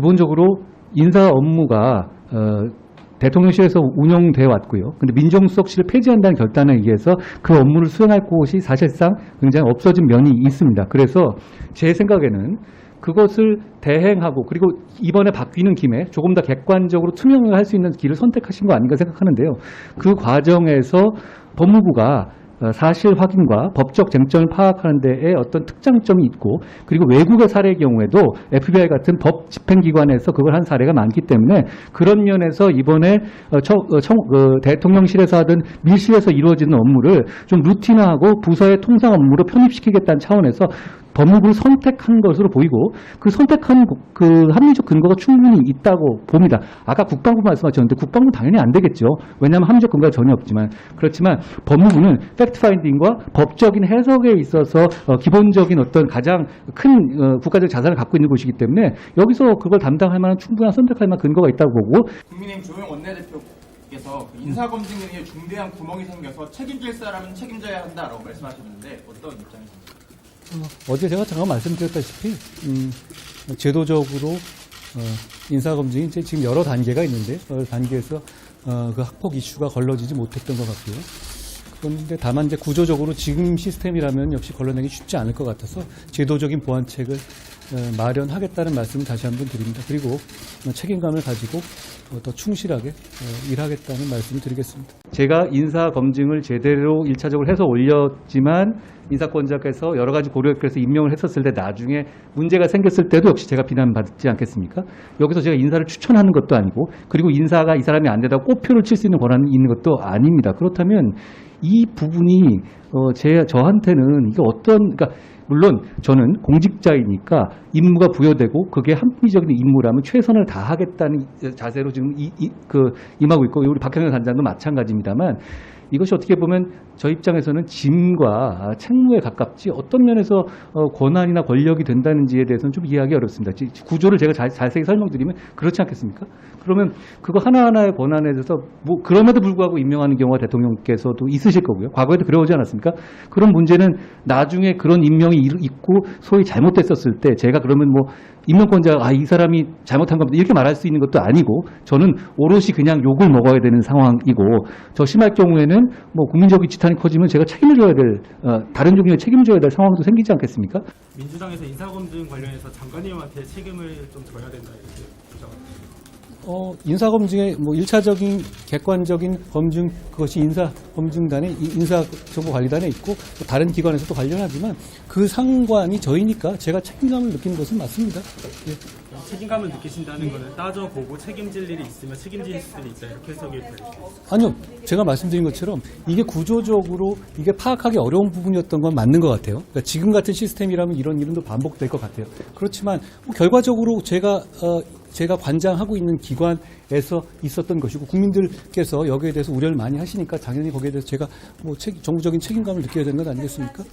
기본적으로 인사 업무가 대통령실에서 운영돼 왔고요. 근데 민정수석실을 폐지한다는 결단에 의해서 그 업무를 수행할 곳이 사실상 굉장히 없어진 면이 있습니다. 그래서 제 생각에는 그것을 대행하고 그리고 이번에 바뀌는 김에 조금 더 객관적으로 투명하게 할 수 있는 길을 선택하신 거 아닌가 생각하는데요. 그 과정에서 법무부가 사실 확인과 법적 쟁점을 파악하는 데에 어떤 특장점이 있고 그리고 외국의 사례의 경우에도 FBI 같은 법 집행기관에서 그걸 한 사례가 많기 때문에 그런 면에서 이번에 대통령실에서 하던 밀실에서 이루어지는 업무를 좀 루틴화하고 부서의 통상 업무로 편입시키겠다는 차원에서 법무부를 선택한 것으로 보이고 그 선택한 그 합리적 근거가 충분히 있다고 봅니다. 아까 국방부 말씀하셨는데 국방부 당연히 안 되겠죠. 왜냐하면 합리적 근거가 전혀 없지만 그렇지만 법무부는 팩트 파인딩과 법적인 해석에 있어서 기본적인 어떤 가장 큰 국가적 자산을 갖고 있는 곳이기 때문에 여기서 그걸 담당할 만한 충분한 선택할 만한 근거가 있다고 보고 국민의힘 조영 원내대표께서 인사검증에 의해 중대한 구멍이 생겨서 책임질 사람은 책임져야 한다라고 말씀하셨는데 어떤 입장이십니까? 어제 제가 잠깐 말씀드렸다시피 제도적으로 인사검증이 이제 지금 여러 단계가 있는데 여러 단계에서 그 학폭 이슈가 걸러지지 못했던 것 같고요. 그런데 다만 이제 구조적으로 지금 시스템이라면 역시 걸러내기 쉽지 않을 것 같아서 제도적인 보완책을 마련하겠다는 말씀을 다시 한번 드립니다. 그리고 책임감을 가지고 더 충실하게 일하겠다는 말씀을 드리겠습니다. 제가 인사검증을 제대로 1차적으로 해서 올렸지만 인사권자께서 여러 가지 고려해서 임명을 했었을 때 나중에 문제가 생겼을 때도 역시 제가 비난받지 않겠습니다. 여기서 제가 인사를 추천하는 것도 아니고 그리고 인사가 이 사람이 안 되다고 꽃표를 칠 수 있는 권한이 있는 것도 아닙니다. 그렇다면 이 부분이 저한테는 이게 그러니까 물론 저는 공직자이니까 임무가 부여되고 그게 합리적인 임무라면 최선을 다하겠다는 자세로 지금 임하고 있고 우리 박형현 단장도 마찬가지입니다만 이것이 어떻게 보면 저 입장에서는 짐과 책무에 가깝지 어떤 면에서 권한이나 권력이 된다는지에 대해서는 좀 이해하기 어렵습니다. 구조를 제가 자세히 설명드리면 그렇지 않겠습니까? 그러면 그거 하나하나의 권한에 대해서 뭐 그럼에도 불구하고 임명하는 경우가 대통령께서도 있으실 거고요. 과거에도 그래오지 않았습니까? 그런 문제는 나중에 그런 임명이 있고 소위 잘못됐었을 때 제가 그러면 뭐 임명권자가 이 사람이 잘못한 겁니다. 이렇게 말할 수 있는 것도 아니고 저는 오롯이 그냥 욕을 먹어야 되는 상황이고 더 심할 경우에는 뭐 국민적인 지탄이 커지면 제가 책임을 져야 될 다른 종류의 책임져야 될 상황도 생기지 않겠습니까? 민주당에서 인사검증 관련해서 장관님한테 책임을 좀 져야 된다 이렇게 주장합니다. 인사검증의 뭐 1차적인 객관적인 검증 그것이 인사검증단의 인사정보관리단에 있고 또 다른 기관에서도 관련하지만 그 상관이 저희니까 제가 책임감을 느끼는 것은 맞습니다. 예. 책임감을 느끼신다는 것은 따져보고 책임질 일이 있으면 책임질 수도 있다 이렇게 해석이 되죠. 아니요. 제가 말씀드린 것처럼 이게 구조적으로 이게 파악하기 어려운 부분이었던 건 맞는 것 같아요. 그러니까 지금 같은 시스템이라면 이런 일은 반복될 것 같아요. 그렇지만 뭐 결과적으로 제가 관장하고 있는 기관에서 있었던 것이고 국민들께서 여기에 대해서 우려를 많이 하시니까 당연히 거기에 대해서 제가 뭐 정부적인 책임감을 느껴야 되는 것 아니겠습니까?